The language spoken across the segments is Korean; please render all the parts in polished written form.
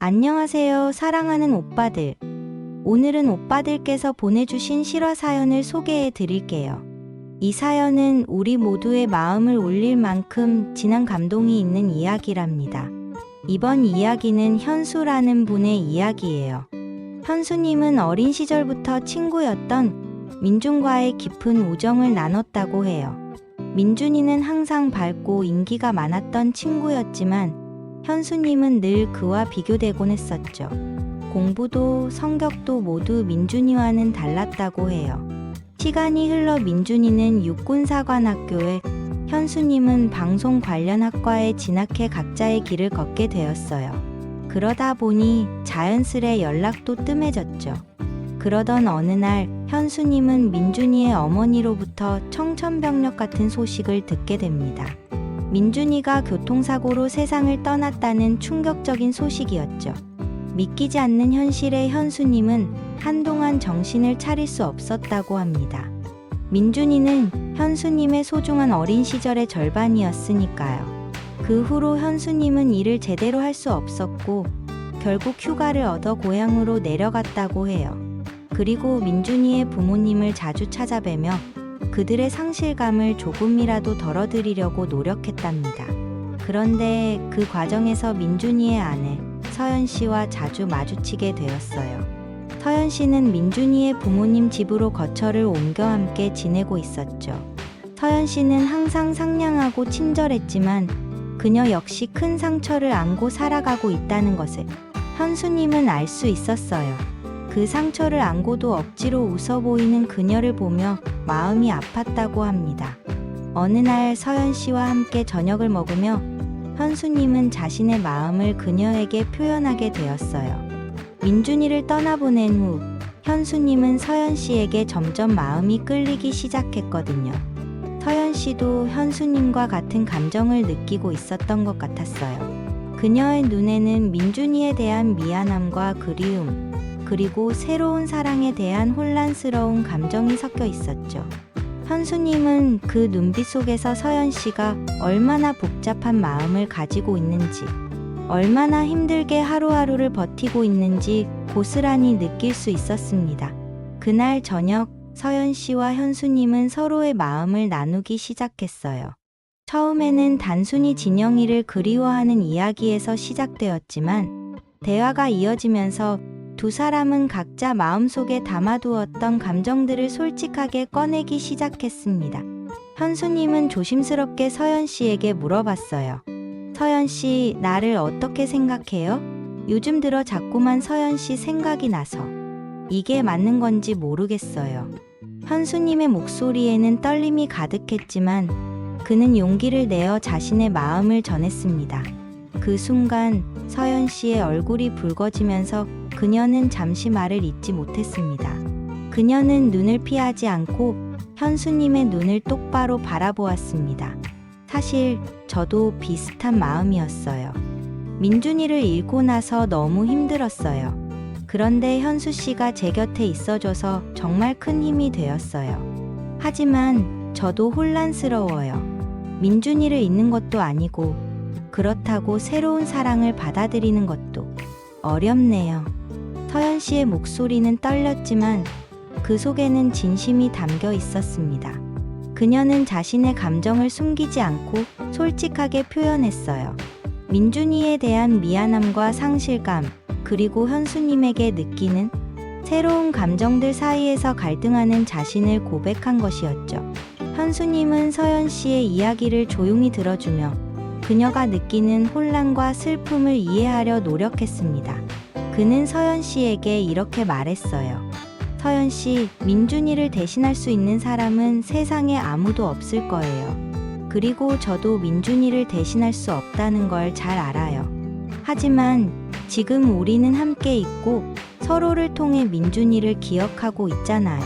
안녕하세요, 사랑하는 오빠들. 오늘은 오빠들께서 보내주신 실화 사연을 소개해 드릴게요. 이 사연은 우리 모두의 마음을 울릴 만큼 진한 감동이 있는 이야기랍니다. 이번 이야기는 현수라는 분의 이야기예요. 현수님은 어린 시절부터 친구였던 민준과의 깊은 우정을 나눴다고 해요. 민준이는 항상 밝고 인기가 많았던 친구였지만 현수님은 늘 그와 비교되곤 했었죠. 공부도 성격도 모두 민준이와는 달랐다고 해요. 시간이 흘러 민준이는 육군사관학교에, 현수님은 방송 관련 학과에 진학해 각자의 길을 걷게 되었어요. 그러다 보니 자연스레 연락도 뜸해졌죠. 그러던 어느 날 현수님은 민준이의 어머니로부터 청천벽력 같은 소식을 듣게 됩니다. 민준이가 교통사고로 세상을 떠났다는 충격적인 소식이었죠. 믿기지 않는 현실에 현수님은 한동안 정신을 차릴 수 없었다고 합니다. 민준이는 현수님의 소중한 어린 시절의 절반이었으니까요. 그 후로 현수님은 일을 제대로 할 수 없었고 결국 휴가를 얻어 고향으로 내려갔다고 해요. 그리고 민준이의 부모님을 자주 찾아뵈며 그들의 상실감을 조금이라도 덜어드리려고 노력했답니다. 그런데 그 과정에서 민준이의 아내 서연 씨와 자주 마주치게 되었어요. 서연 씨는 민준이의 부모님 집으로 거처를 옮겨 함께 지내고 있었죠. 서연 씨는 항상 상냥하고 친절했지만 그녀 역시 큰 상처를 안고 살아가고 있다는 것을 현수님은 알 수 있었어요. 그 상처를 안고도 억지로 웃어 보이는 그녀를 보며 마음이 아팠다고 합니다. 어느 날 서연 씨와 함께 저녁을 먹으며 현수님은 자신의 마음을 그녀에게 표현하게 되었어요. 민준이를 떠나보낸 후 현수님은 서연 씨에게 점점 마음이 끌리기 시작했거든요. 서연 씨도 현수님과 같은 감정을 느끼고 있었던 것 같았어요. 그녀의 눈에는 민준이에 대한 미안함과 그리움, 그리고 새로운 사랑에 대한 혼란스러운 감정이 섞여 있었죠. 현수님은 그 눈빛 속에서 서연 씨가 얼마나 복잡한 마음을 가지고 있는지, 얼마나 힘들게 하루하루를 버티고 있는지 고스란히 느낄 수 있었습니다. 그날 저녁, 서연 씨와 현수님은 서로의 마음을 나누기 시작했어요. 처음에는 단순히 진영이를 그리워하는 이야기에서 시작되었지만, 대화가 이어지면서 두 사람은 각자 마음속에 담아두었던 감정들을 솔직하게 꺼내기 시작했습니다. 현수님은 조심스럽게 서연 씨에게 물어봤어요. 서연 씨, 나를 어떻게 생각해요? 요즘 들어 자꾸만 서연 씨 생각이 나서 이게 맞는 건지 모르겠어요. 현수님의 목소리에는 떨림이 가득했지만 그는 용기를 내어 자신의 마음을 전했습니다. 그 순간 서연 씨의 얼굴이 붉어지면서 그녀는 잠시 말을 잇지 못했습니다. 그녀는 눈을 피하지 않고 현수님의 눈을 똑바로 바라보았습니다. 사실 저도 비슷한 마음이었어요. 민준이를 잃고 나서 너무 힘들었어요. 그런데 현수 씨가 제 곁에 있어줘서 정말 큰 힘이 되었어요. 하지만 저도 혼란스러워요. 민준이를 잊는 것도 아니고 그렇다고 새로운 사랑을 받아들이는 것도 어렵네요. 서연 씨의 목소리는 떨렸지만 그 속에는 진심이 담겨 있었습니다. 그녀는 자신의 감정을 숨기지 않고 솔직하게 표현했어요. 민준이에 대한 미안함과 상실감, 그리고 현수님에게 느끼는 새로운 감정들 사이에서 갈등하는 자신을 고백한 것이었죠. 현수님은 서연 씨의 이야기를 조용히 들어주며 그녀가 느끼는 혼란과 슬픔을 이해하려 노력했습니다. 그는 서연 씨에게 이렇게 말했어요. 서연 씨, 민준이를 대신할 수 있는 사람은 세상에 아무도 없을 거예요. 그리고 저도 민준이를 대신할 수 없다는 걸 잘 알아요. 하지만 지금 우리는 함께 있고 서로를 통해 민준이를 기억하고 있잖아요.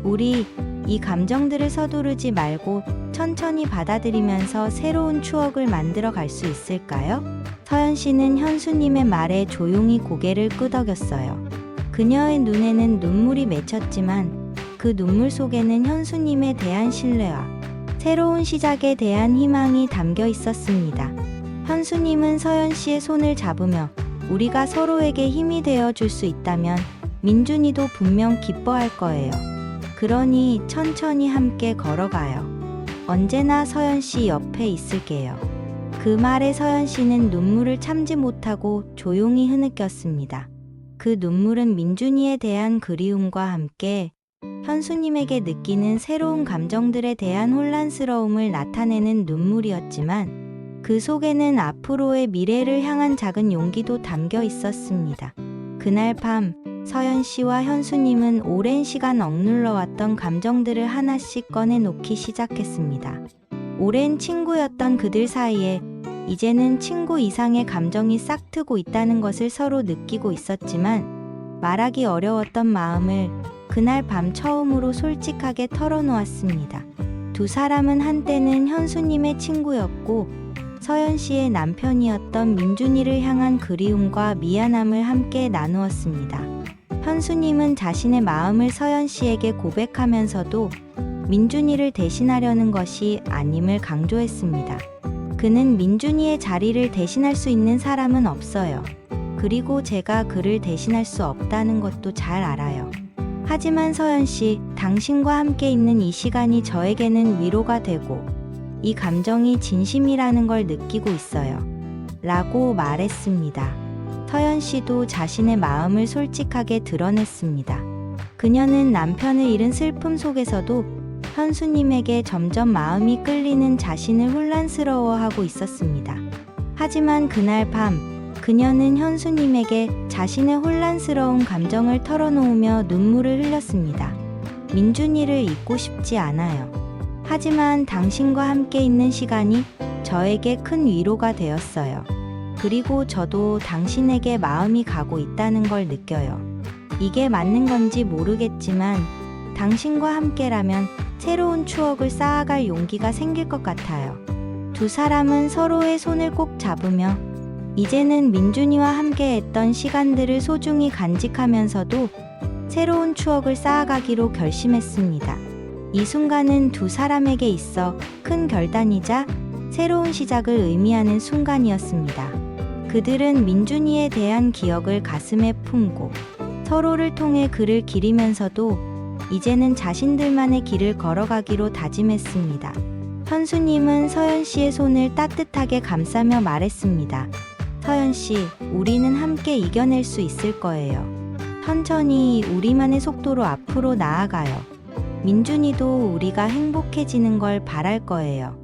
우리 이 감정들을 서두르지 말고 천천히 받아들이면서 새로운 추억을 만들어 갈 수 있을까요? 서연 씨는 현수님의 말에 조용히 고개를 끄덕였어요. 그녀의 눈에는 눈물이 맺혔지만 그 눈물 속에는 현수님에 대한 신뢰와 새로운 시작에 대한 희망이 담겨 있었습니다. 현수님은 서연 씨의 손을 잡으며 우리가 서로에게 힘이 되어 줄 수 있다면 민준이도 분명 기뻐할 거예요. 그러니 천천히 함께 걸어가요. 언제나 서연 씨 옆에 있을게요. 그 말에 서연 씨는 눈물을 참지 못하고 조용히 흐느꼈습니다. 그 눈물은 민준이에 대한 그리움과 함께 현수님에게 느끼는 새로운 감정들에 대한 혼란스러움을 나타내는 눈물이었지만 그 속에는 앞으로의 미래를 향한 작은 용기도 담겨 있었습니다. 그날 밤 서연 씨와 현수님은 오랜 시간 억눌러왔던 감정들을 하나씩 꺼내놓기 시작했습니다. 오랜 친구였던 그들 사이에 이제는 친구 이상의 감정이 싹트고 있다는 것을 서로 느끼고 있었지만 말하기 어려웠던 마음을 그날 밤 처음으로 솔직하게 털어놓았습니다. 두 사람은 한때는 현수님의 친구였고 서연 씨의 남편이었던 민준이를 향한 그리움과 미안함을 함께 나누었습니다. 현수님은 자신의 마음을 서연 씨에게 고백하면서도 민준이를 대신하려는 것이 아님을 강조했습니다. 그는 민준이의 자리를 대신할 수 있는 사람은 없어요. 그리고 제가 그를 대신할 수 없다는 것도 잘 알아요. 하지만 서연 씨, 당신과 함께 있는 이 시간이 저에게는 위로가 되고 이 감정이 진심이라는 걸 느끼고 있어요. 라고 말했습니다. 서연 씨도 자신의 마음을 솔직하게 드러냈습니다. 그녀는 남편을 잃은 슬픔 속에서도 현수님에게 점점 마음이 끌리는 자신을 혼란스러워하고 있었습니다. 하지만 그날 밤 그녀는 현수님에게 자신의 혼란스러운 감정을 털어놓으며 눈물을 흘렸습니다. 민준이를 잊고 싶지 않아요. 하지만 당신과 함께 있는 시간이 저에게 큰 위로가 되었어요. 그리고 저도 당신에게 마음이 가고 있다는 걸 느껴요. 이게 맞는 건지 모르겠지만 당신과 함께라면 새로운 추억을 쌓아갈 용기가 생길 것 같아요. 두 사람은 서로의 손을 꼭 잡으며 이제는 민준이와 함께했던 시간들을 소중히 간직하면서도 새로운 추억을 쌓아가기로 결심했습니다. 이 순간은 두 사람에게 있어 큰 결단이자 새로운 시작을 의미하는 순간이었습니다. 그들은 민준이에 대한 기억을 가슴에 품고 서로를 통해 그를 기리면서도 이제는 자신들만의 길을 걸어가기로 다짐했습니다. 현수님은 서연 씨의 손을 따뜻하게 감싸며 말했습니다. 서연 씨, 우리는 함께 이겨낼 수 있을 거예요. 천천히 우리만의 속도로 앞으로 나아가요. 민준이도 우리가 행복해지는 걸 바랄 거예요.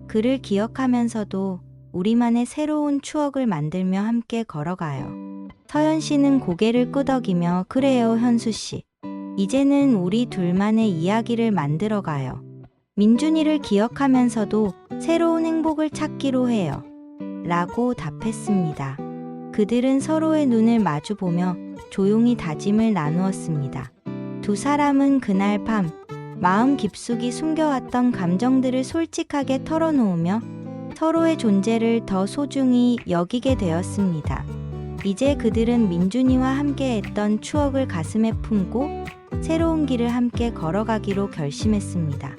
그를 기억하면서도 우리만의 새로운 추억을 만들며 함께 걸어가요. 서연 씨는 고개를 끄덕이며 그래요, 현수 씨. 이제는 우리 둘만의 이야기를 만들어가요. 민준이를 기억하면서도 새로운 행복을 찾기로 해요. 라고 답했습니다. 그들은 서로의 눈을 마주보며 조용히 다짐을 나누었습니다. 두 사람은 그날 밤 마음 깊숙이 숨겨왔던 감정들을 솔직하게 털어놓으며 서로의 존재를 더 소중히 여기게 되었습니다. 이제 그들은 민준이와 함께했던 추억을 가슴에 품고 새로운 길을 함께 걸어가기로 결심했습니다.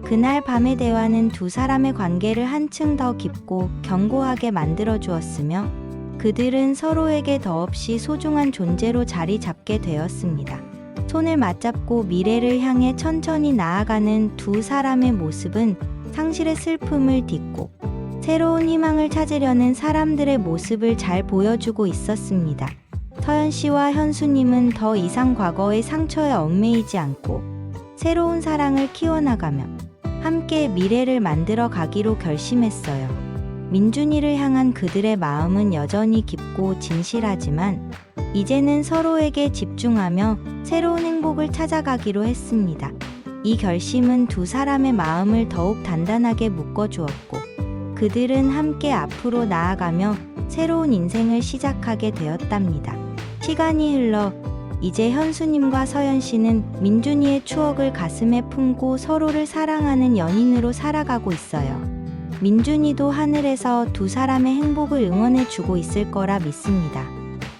그날 밤의 대화는 두 사람의 관계를 한층 더 깊고 견고하게 만들어 주었으며 그들은 서로에게 더없이 소중한 존재로 자리 잡게 되었습니다. 손을 맞잡고 미래를 향해 천천히 나아가는 두 사람의 모습은 상실의 슬픔을 딛고 새로운 희망을 찾으려는 사람들의 모습을 잘 보여주고 있었습니다. 서연 씨와 현수님은 더 이상 과거의 상처에 얽매이지 않고 새로운 사랑을 키워나가며 함께 미래를 만들어 가기로 결심했어요. 민준이를 향한 그들의 마음은 여전히 깊고 진실하지만 이제는 서로에게 집중하며 새로운 행복을 찾아가기로 했습니다. 이 결심은 두 사람의 마음을 더욱 단단하게 묶어주었고 그들은 함께 앞으로 나아가며 새로운 인생을 시작하게 되었답니다. 시간이 흘러 이제 현수님과 서연 씨는 민준이의 추억을 가슴에 품고 서로를 사랑하는 연인으로 살아가고 있어요. 민준이도 하늘에서 두 사람의 행복을 응원해 주고 있을 거라 믿습니다.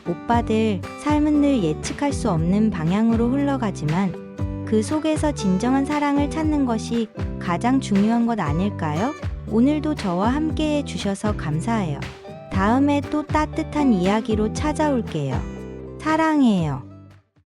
오빠들, 삶은 늘 예측할 수 없는 방향으로 흘러가지만 그 속에서 진정한 사랑을 찾는 것이 가장 중요한 것 아닐까요? 오늘도 저와 함께 해주셔서 감사해요. 다음에 또 따뜻한 이야기로 찾아올게요. 사랑해요.